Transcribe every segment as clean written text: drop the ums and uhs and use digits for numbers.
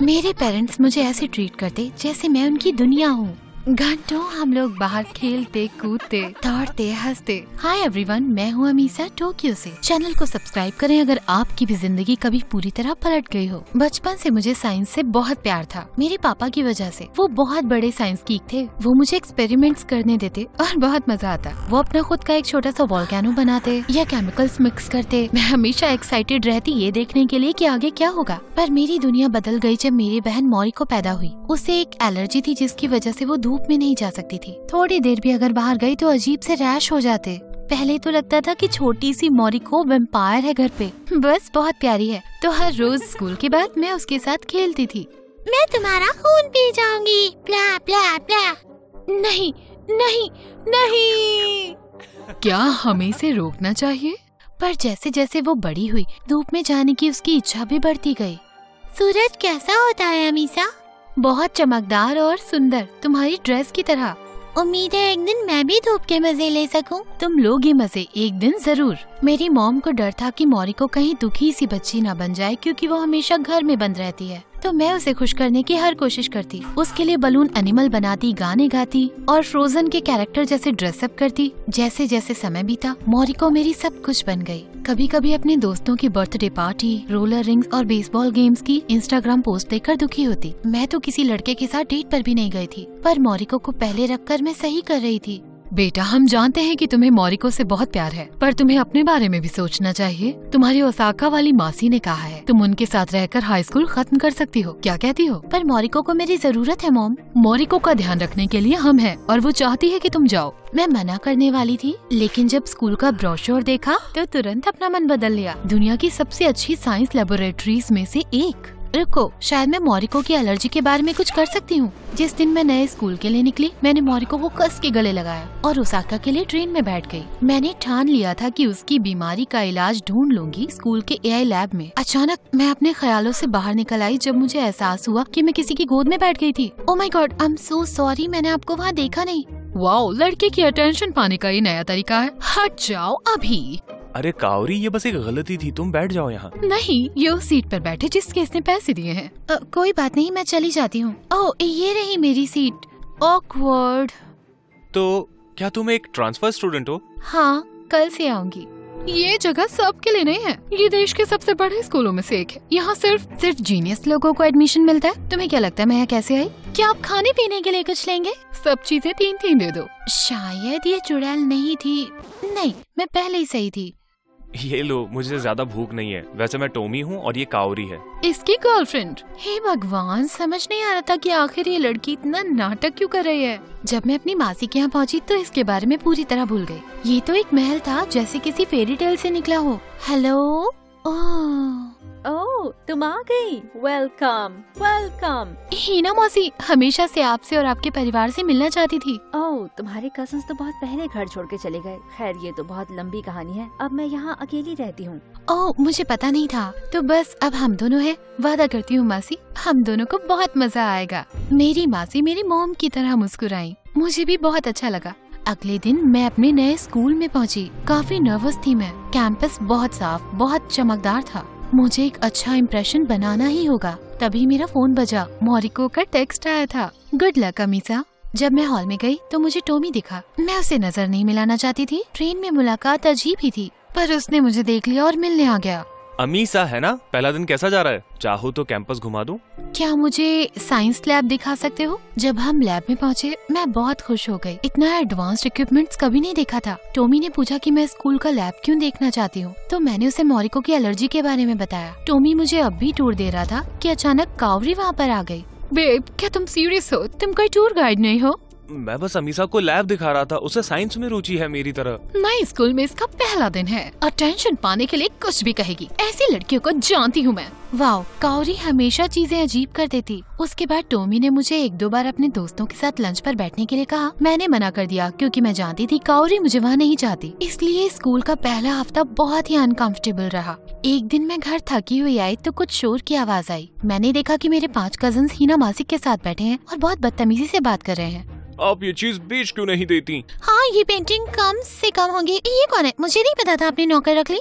मेरे पेरेंट्स मुझे ऐसे ट्रीट करते जैसे मैं उनकी दुनिया हूँ। घंटों हम लोग बाहर खेलते कूदते दौड़ते हंसते। हाय एवरीवन, मैं हूँ अमीसा टोक्यो से। चैनल को सब्सक्राइब करें अगर आपकी भी जिंदगी कभी पूरी तरह पलट गई हो। बचपन से मुझे साइंस से बहुत प्यार था, मेरे पापा की वजह से। वो बहुत बड़े साइंस कीक थे। वो मुझे एक्सपेरिमेंट्स करने देते और बहुत मजा आता। वो अपना खुद का एक छोटा सा वोल्केनो बनाते या केमिकल्स मिक्स करते। मैं हमेशा एक्साइटेड रहती ये देखने के लिए कि आगे क्या होगा। पर मेरी दुनिया बदल गई जब मेरी बहन मोरिको पैदा हुई। उसे एक एलर्जी थी जिसकी वजह से वो धूप में नहीं जा सकती थी। थोड़ी देर भी अगर बाहर गई तो अजीब से रैश हो जाते। पहले तो लगता था कि छोटी सी मोरिको वैम्पायर है घर पे, बस बहुत प्यारी है। तो हर रोज स्कूल के बाद मैं उसके साथ खेलती थी। मैं तुम्हारा खून पी जाऊंगी, प्ला प्ला प्ला। नहीं नहीं नहीं। क्या हमें इसे रोकना चाहिए? पर जैसे जैसे वो बड़ी हुई, धूप में जाने की उसकी इच्छा भी बढ़ती गई। सूरज कैसा होता है अमीसा? बहुत चमकदार और सुंदर, तुम्हारी ड्रेस की तरह। उम्मीद है एक दिन मैं भी धूप के मजे ले सकूं। तुम लोगे मजे एक दिन जरूर। मेरी मॉम को डर था कि मोरिको कहीं दुखी सी बच्ची न बन जाए, क्योंकि वो हमेशा घर में बंद रहती है। तो मैं उसे खुश करने की हर कोशिश करती। उसके लिए बलून एनिमल बनाती, गाने गाती और फ्रोजन के कैरेक्टर जैसे ड्रेसअप करती। जैसे जैसे समय बीता, मोरिको मेरी सब कुछ बन गई। कभी कभी अपने दोस्तों की बर्थडे पार्टी, रोलर रिंग्स और बेसबॉल गेम्स की इंस्टाग्राम पोस्ट देखकर दुखी होती। मैं तो किसी लड़के के साथ डेट पर भी नहीं गई थी, पर मोरिको को पहले रखकर मैं सही कर रही थी। बेटा, हम जानते हैं कि तुम्हें मोरिको से बहुत प्यार है, पर तुम्हें अपने बारे में भी सोचना चाहिए। तुम्हारी ओसाका वाली मासी ने कहा है तुम उनके साथ रहकर हाई स्कूल खत्म कर सकती हो। क्या कहती हो? पर मोरिको को मेरी जरूरत है मॉम। मोरिको का ध्यान रखने के लिए हम हैं और वो चाहती है कि तुम जाओ। मैं मना करने वाली थी, लेकिन जब स्कूल का ब्रोशर देखा तो तुरंत अपना मन बदल लिया। दुनिया की सबसे अच्छी साइंस लेबोरेटरीज में से एक। रुको, शायद मैं मोरिको की एलर्जी के बारे में कुछ कर सकती हूँ। जिस दिन मैं नए स्कूल के लिए निकली, मैंने मोरिको को कस के गले लगाया और ओसाका के लिए ट्रेन में बैठ गई। मैंने ठान लिया था कि उसकी बीमारी का इलाज ढूंढ लूंगी स्कूल के एआई लैब में। अचानक मैं अपने ख्यालों से बाहर निकल आई जब मुझे एहसास हुआ कि मैं किसी की गोद में बैठ गई थी। Oh my God, I am so sorry, मैंने आपको वहाँ देखा नहीं। वाओ, लड़के की अटेंशन पाने का ये नया तरीका है। हट जाओ अभी। अरे कावरी, ये बस एक गलती थी, तुम बैठ जाओ यहाँ। नहीं, ये उस सीट पर बैठे जिसके इसने पैसे दिए हैं। कोई बात नहीं, मैं चली जाती हूँ। ओह, ये रही मेरी सीट। ऑकवर्ड। तो क्या तुम एक ट्रांसफर स्टूडेंट हो? हाँ, कल से आऊंगी। ये जगह सबके लिए नहीं है। ये देश के सबसे बड़े स्कूलों में से एक है। यहाँ सिर्फ जीनियस लोगों को एडमिशन मिलता है। तुम्हें क्या लगता है मैं यहाँ कैसे आई? क्या आप खाने पीने के लिए कुछ लेंगे? सब चीजें 3-3 दे दो। शायद ये चुड़ैल नहीं थी। नहीं, मैं पहले ही सही थी। ये लो, मुझे ज्यादा भूख नहीं है। वैसे मैं टोमी हूँ और ये कावरी है, इसकी गर्लफ्रेंड। हे भगवान, समझ नहीं आ रहा था कि आखिर ये लड़की इतना नाटक क्यों कर रही है। जब मैं अपनी मासी के यहाँ पहुँची तो इसके बारे में पूरी तरह भूल गई। ये तो एक महल था जैसे किसी फेरी टेल से निकला हो। हेलो। ओह, तुम आ गई। Welcome welcome. हीना मौसी हमेशा से आपसे और आपके परिवार से मिलना चाहती थी। ओह, तुम्हारे कजन्स तो बहुत पहले घर छोड़ के चले गए। खैर, ये तो बहुत लंबी कहानी है। अब मैं यहाँ अकेली रहती हूँ। ओह, मुझे पता नहीं था। तो बस अब हम दोनों हैं। वादा करती हूँ मासी, हम दोनों को बहुत मजा आएगा। मेरी मासी मेरी मॉम की तरह मुस्कुराई। मुझे भी बहुत अच्छा लगा। अगले दिन मैं अपने नए स्कूल में पहुँची। काफी नर्वस थी मैं। कैंपस बहुत साफ, बहुत चमकदार था। मुझे एक अच्छा इम्प्रेशन बनाना ही होगा। तभी मेरा फोन बजा। मोरिको का टेक्स्ट आया था। Good luck Amisha. जब मैं हॉल में गई तो मुझे टोमी दिखा। मैं उसे नजर नहीं मिलाना चाहती थी। ट्रेन में मुलाकात अजीब ही थी, पर उसने मुझे देख लिया और मिलने आ गया। अमीसा है ना? पहला दिन कैसा जा रहा है? चाहो तो कैंपस घुमा दूं? क्या मुझे साइंस लैब दिखा सकते हो? जब हम लैब में पहुँचे मैं बहुत खुश हो गई। इतना एडवांस्ड इक्विपमेंट्स कभी नहीं देखा था। टोमी ने पूछा कि मैं स्कूल का लैब क्यों देखना चाहती हूँ, तो मैंने उसे मोरिको की एलर्जी के बारे में बताया। टोमी मुझे अब भी टूर दे रहा था कि अचानक कावरी वहाँ पर आ गई। बेब, क्या तुम सीरियस हो? तुम कोई टूर गाइड नहीं हो? मैं बस अमीसा को लैब दिखा रहा था। उसे साइंस में रुचि है मेरी तरह। नए स्कूल में इसका पहला दिन है। अटेंशन पाने के लिए कुछ भी कहेगी। ऐसी लड़कियों को जानती हूँ मैं। वाओ, कावरी हमेशा चीजें अजीब कर देती। उसके बाद टोमी ने मुझे 1-2 बार अपने दोस्तों के साथ लंच पर बैठने के लिए कहा। मैंने मना कर दिया क्योंकि मैं जानती थी कावरी मुझे वहाँ नहीं चाहती। इसलिए स्कूल का पहला हफ्ता बहुत ही अनकंफर्टेबल रहा। एक दिन मैं घर थकी हुई आई तो कुछ शोर की आवाज आई। मैंने देखा कि मेरे 5 कजन्स हीना मासी के साथ बैठे हैं और बहुत बदतमीजी से बात कर रहे हैं। आप ये चीज बेच क्यों नहीं देती? हाँ, ये पेंटिंग कम से कम होंगी। ये कौन है? मुझे नहीं पता था आपने नौकर रख ली।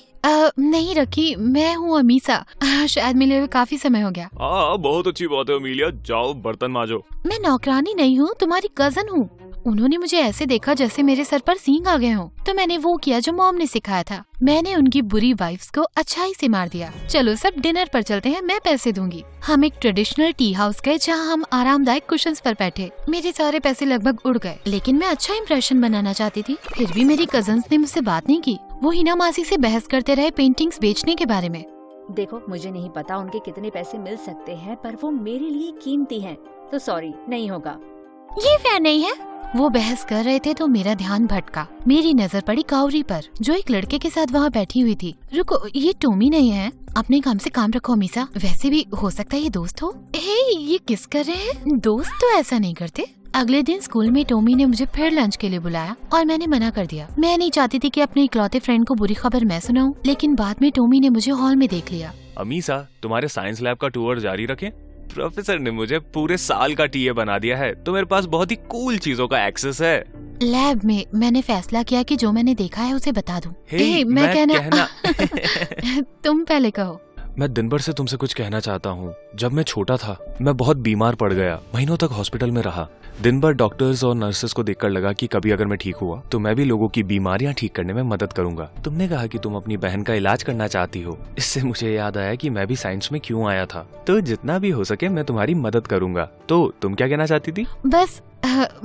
नहीं रखी, मैं हूँ अमीसा। शायद मिले हुए काफी समय हो गया। बहुत अच्छी बात है अमीलिया, जाओ बर्तन मांजो। मैं नौकरानी नहीं हूँ, तुम्हारी कजन हूँ। उन्होंने मुझे ऐसे देखा जैसे मेरे सर पर सींग आ गए हों, तो मैंने वो किया जो मॉम ने सिखाया था। मैंने उनकी बुरी वाइफ्स को अच्छाई से मार दिया। चलो सब डिनर पर चलते हैं, मैं पैसे दूंगी। हम एक ट्रेडिशनल टी हाउस गए जहाँ हम आरामदायक कुशन्स पर बैठे। मेरे सारे पैसे लगभग उड़ गए, लेकिन मैं अच्छा इम्प्रेशन बनाना चाहती थी। फिर भी मेरी कजन्स ने मुझसे बात नहीं की। वो हिना मासी से बहस करते रहे पेंटिंग्स बेचने के बारे में। देखो, मुझे नहीं पता उनके कितने पैसे मिल सकते हैं, पर वो मेरे लिए कीमती हैं, तो सॉरी, नहीं होगा। ये फेयर नहीं है। वो बहस कर रहे थे तो मेरा ध्यान भटका। मेरी नजर पड़ी काउरी पर, जो एक लड़के के साथ वहाँ बैठी हुई थी। रुको, ये टोमी नहीं है? अपने काम से काम रखो अमीसा। वैसे भी हो सकता है ये दोस्त हो। ये किस कर रहे हैं? दोस्त तो ऐसा नहीं करते। अगले दिन स्कूल में टोमी ने मुझे फिर लंच के लिए बुलाया और मैंने मना कर दिया। मैं नहीं चाहती थी कि अपने इकलौते फ्रेंड को बुरी खबर मैं सुनाऊं, लेकिन बाद में टोमी ने मुझे हॉल में देख लिया। अमीसा, तुम्हारे साइंस लैब का टूर जारी रखें। प्रोफेसर ने मुझे पूरे साल का टीए बना दिया है, तो मेरे पास बहुत ही कूल चीजों का एक्सेस है। लैब में मैंने फैसला किया कि जो मैंने देखा है उसे बता दूं। मैं कहना तुम पहले कहो। मैं दिन भर से तुमसे कुछ कहना चाहता हूँ। जब मैं छोटा था, मैं बहुत बीमार पड़ गया, महीनों तक हॉस्पिटल में रहा। दिन भर डॉक्टर्स और नर्सेस को देखकर लगा कि कभी अगर मैं ठीक हुआ तो मैं भी लोगों की बीमारियां ठीक करने में मदद करूंगा। तुमने कहा कि तुम अपनी बहन का इलाज करना चाहती हो। इससे मुझे याद आया कि मैं भी साइंस में क्यों आया था। तो जितना भी हो सके मैं तुम्हारी मदद करूंगा। तो तुम क्या कहना चाहती थी? बस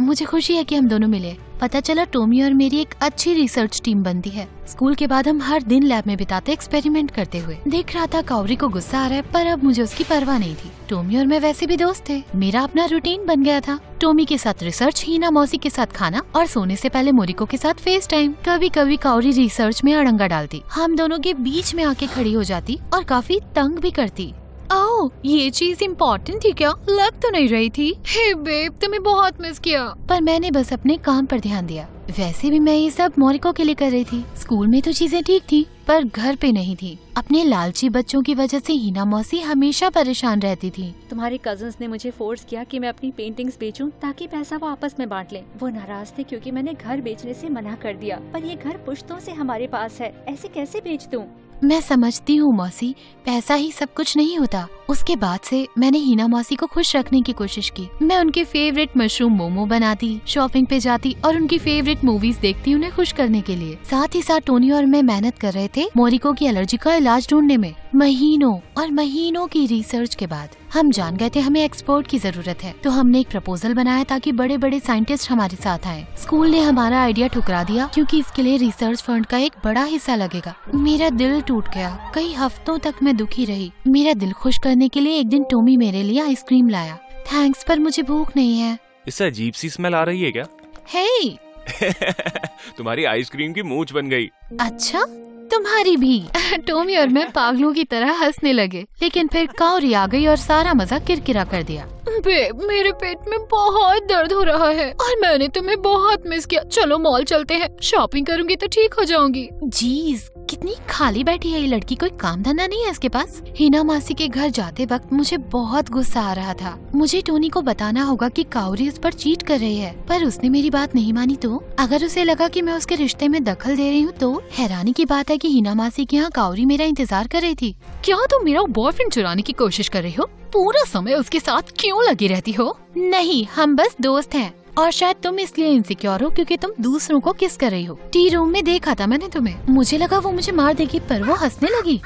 मुझे खुशी है कि हम दोनों मिले। पता चला टोमी और मेरी एक अच्छी रिसर्च टीम बनती है। स्कूल के बाद हम हर दिन लैब में बिताते एक्सपेरिमेंट करते हुए। देख रहा था काउरी को गुस्सा आ रहा है, पर अब मुझे उसकी परवाह नहीं थी। टोमी और मैं वैसे भी दोस्त थे। मेरा अपना रूटीन बन गया था। टोमी के साथ रिसर्च, हीना मौसी के साथ खाना और सोने से पहले मोरिको के साथ फेस टाइम। कभी कभी काउरी रिसर्च में अड़ंगा डालती, हम दोनों के बीच में आके खड़ी हो जाती और काफी तंग भी करती। ओह, ये चीज इम्पोर्टेंट थी क्या? लग तो नहीं रही थी। हे बेब, तुम्हें बहुत मिस किया। पर मैंने बस अपने काम पर ध्यान दिया। वैसे भी मैं ये सब मोरिको के लिए कर रही थी। स्कूल में तो चीजें ठीक थी, पर घर पे नहीं थी। अपने लालची बच्चों की वजह से हीना मौसी हमेशा परेशान रहती थी। तुम्हारे कजन्स ने मुझे फोर्स किया कि मैं अपनी पेंटिंग्स बेचूं ताकि पैसा वो आपस में बांट लें। वो नाराज थे क्योंकि मैंने घर बेचने से मना कर दिया, पर ये घर पुश्तों से हमारे पास है, ऐसे कैसे बेच दूं? मैं समझती हूँ मौसी, पैसा ही सब कुछ नहीं होता। उसके बाद से मैंने हीना मौसी को खुश रखने की कोशिश की। मैं उनके फेवरेट मशरूम मोमो बनाती, शॉपिंग पे जाती और उनकी फेवरेट मूवीज देखती उन्हें खुश करने के लिए। साथ ही साथ टोनी और मैं मेहनत कर रहे थे मोरिको की एलर्जी का इलाज ढूंढने में। महीनों और महीनों की रिसर्च के बाद हम जान गए थे हमें एक्सपर्ट की जरूरत है, तो हमने एक प्रपोजल बनाया ताकि बड़े बड़े साइंटिस्ट हमारे साथ आए। स्कूल ने हमारा आइडिया ठुकरा दिया क्योंकि इसके लिए रिसर्च फंड का एक बड़ा हिस्सा लगेगा। मेरा दिल टूट गया। कई हफ्तों तक मैं दुखी रही। मेरा दिल खुश करने के लिए एक दिन टोमी मेरे लिए आइसक्रीम लाया। थैंक्स, पर मुझे भूख नहीं है। इससे अजीब सी स्मेल आ रही है क्या? हे तुम्हारी आइसक्रीम की मूंछ बन गई। अच्छा, तुम्हारी भी। टोमी और मैं पागलों की तरह हंसने लगे, लेकिन फिर काउरी आ गई और सारा मजा किरकिरा कर दिया। बेब, मेरे पेट में बहुत दर्द हो रहा है और मैंने तुम्हें बहुत मिस किया। चलो मॉल चलते हैं, शॉपिंग करूंगी तो ठीक हो जाऊंगी। जीज, कितनी खाली बैठी है ये लड़की, कोई काम धंधा नहीं है इसके पास। हिना मासी के घर जाते वक्त मुझे बहुत गुस्सा आ रहा था। मुझे टोनी को बताना होगा कि काउरी उस पर चीट कर रही है, पर उसने मेरी बात नहीं मानी। तो अगर उसे लगा कि मैं उसके रिश्ते में दखल दे रही हूँ तो हैरानी की बात है कि हिना मासी के यहाँ काउरी मेरा इंतजार कर रही थी। क्या तुम मेरा बॉयफ्रेंड चुराने की कोशिश कर रही हो? पूरा समय उसके साथ क्यों लगी रहती हो? नहीं, हम बस दोस्त हैं। और शायद तुम इसलिए इनसिक्योर हो क्योंकि तुम दूसरों को किस कर रही हो। टी रूम में देखा था मैंने तुम्हें। मुझे लगा वो मुझे मार देगी, पर वो हंसने लगी।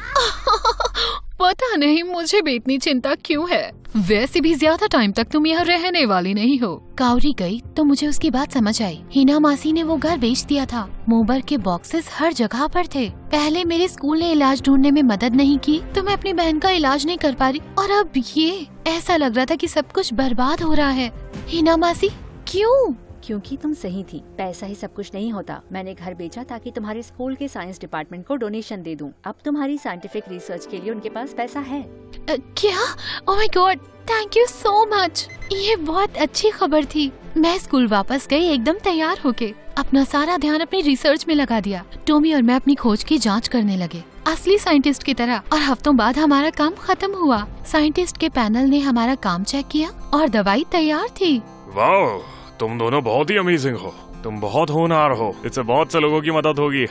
पता नहीं मुझे भी इतनी चिंता क्यों है। वैसे भी ज्यादा टाइम तक तुम यहाँ रहने वाली नहीं हो। काउरी गई तो मुझे उसकी बात समझ आई। हिना मासी ने वो घर बेच दिया था। मोबर के बॉक्सेस हर जगह पर थे। पहले मेरे स्कूल ने इलाज ढूंढने में मदद नहीं की तो मैं अपनी बहन का इलाज नहीं कर पा रही, और अब ये ऐसा लग रहा था कि सब कुछ बर्बाद हो रहा है। हिना मासी, क्यों? क्योंकि तुम सही थी, पैसा ही सब कुछ नहीं होता। मैंने घर बेचा ताकि तुम्हारे स्कूल के साइंस डिपार्टमेंट को डोनेशन दे दूं। अब तुम्हारी साइंटिफिक रिसर्च के लिए उनके पास पैसा है। क्या? Oh my God, thank you so much. ये बहुत अच्छी खबर थी। मैं स्कूल वापस गई एकदम तैयार होके। अपना सारा ध्यान अपनी रिसर्च में लगा दिया। टोमी और मैं अपनी खोज की जांच करने लगे, असली साइंटिस्ट की तरह। और हफ्तों बाद हमारा काम खत्म हुआ। साइंटिस्ट के पैनल ने हमारा काम चेक किया और दवाई तैयार थी। वाह, तुम दोनों बहुत ही अमेजिंग हो, तुम बहुत होनहार हो, इससे बहुत से लोगों की मदद होगी।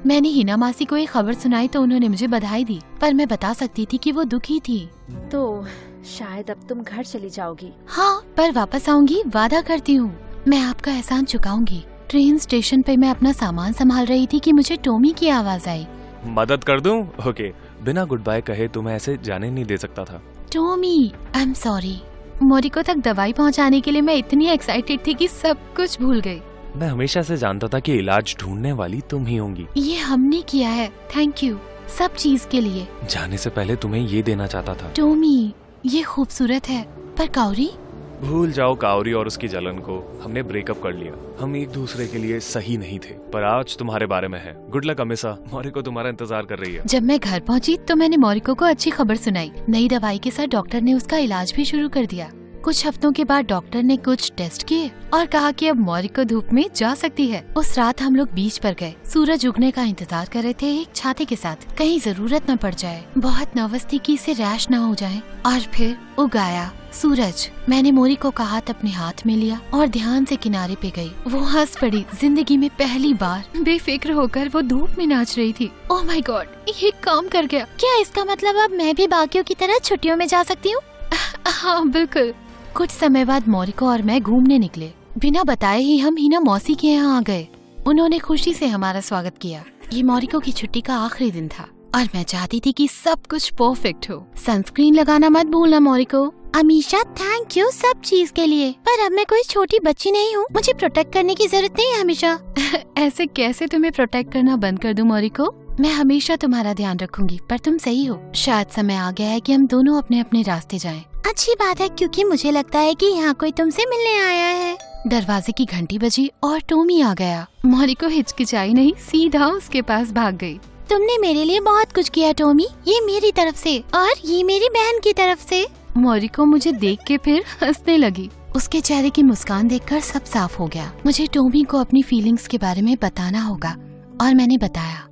मैंने हिना मासी को एक खबर सुनाई तो उन्होंने मुझे बधाई दी, पर मैं बता सकती थी कि वो दुखी थी। तो शायद अब तुम घर चली जाओगी। हाँ, पर वापस आऊंगी, वादा करती हूँ। मैं आपका एहसान चुकाऊंगी। ट्रेन स्टेशन पे मैं अपना सामान संभाल रही थी कि मुझे टॉमी की आवाज आई। मदद कर दूं? ओके। बिना गुड बाय कहे तुम्हें ऐसे जाने नहीं दे सकता था। Tommy, I am sorry. Moriko तक दवाई पहुंचाने के लिए मैं इतनी एक्साइटेड थी कि सब कुछ भूल गई। मैं हमेशा से जानता था कि इलाज ढूंढने वाली तुम ही होंगी। ये हमने किया है, थैंक यू सब चीज के लिए। जाने से पहले तुम्हें ये देना चाहता था। टॉमी, ये खूबसूरत है, पर काउरी? भूल जाओ काउरी और उसकी जलन को। हमने ब्रेकअप कर लिया। हम एक दूसरे के लिए सही नहीं थे, पर आज तुम्हारे बारे में है। गुड लक अमिसा, मोरिको तुम्हारा इंतजार कर रही है। जब मैं घर पहुंची तो मैंने मोरिको को अच्छी खबर सुनाई। नई दवाई के साथ डॉक्टर ने उसका इलाज भी शुरू कर दिया। कुछ हफ्तों के बाद डॉक्टर ने कुछ टेस्ट किए और कहा कि अब मोरिको धूप में जा सकती है। उस रात हम लोग बीच पर गए। सूरज उगने का इंतजार कर रहे थे एक छाते के साथ, कहीं जरूरत न पड़ जाए। बहुत नर्वस थी कि इसे रैश न हो जाए। और फिर उग आया सूरज। मैंने मोरिको का हाथ अपने हाथ में लिया और ध्यान से किनारे पे गई। वो हंस पड़ी। जिंदगी में पहली बार बेफिक्र होकर वो धूप में नाच रही थी। ओह माय गॉड, ये काम कर गया। क्या इसका मतलब अब मैं भी बाकियों की तरह छुट्टियों में जा सकती हूँ? हाँ बिल्कुल। कुछ समय बाद मोरिको और मैं घूमने निकले। बिना बताए ही हम हिना मौसी के यहाँ आ गए। उन्होंने खुशी से हमारा स्वागत किया। ये मोरिको की छुट्टी का आखिरी दिन था और मैं चाहती थी कि सब कुछ परफेक्ट हो। सनस्क्रीन लगाना मत भूलना मोरिको। अमीशा, थैंक यू सब चीज के लिए, पर अब मैं कोई छोटी बच्ची नहीं हूँ। मुझे प्रोटेक्ट करने की जरूरत नहीं है हमेशा। ऐसे कैसे तुम्हें प्रोटेक्ट करना बंद कर दूं मोरिको? मैं हमेशा तुम्हारा ध्यान रखूंगी, पर तुम सही हो। शायद समय आ गया है कि हम दोनों अपने अपने रास्ते जाएं। अच्छी बात है, क्योंकि मुझे लगता है कि यहाँ कोई तुमसे मिलने आया है। दरवाजे की घंटी बजी और टॉमी आ गया। मोरिको हिचकिचाई नहीं, सीधा उसके पास भाग गई। तुमने मेरे लिए बहुत कुछ किया टॉमी, ये मेरी तरफ से और ये मेरी बहन की तरफ से। मोरिको मुझे देख के फिर हंसने लगी। उसके चेहरे की मुस्कान देखकर सब साफ हो गया। मुझे टॉमी को अपनी फीलिंग्स के बारे में बताना होगा और मैंने बताया।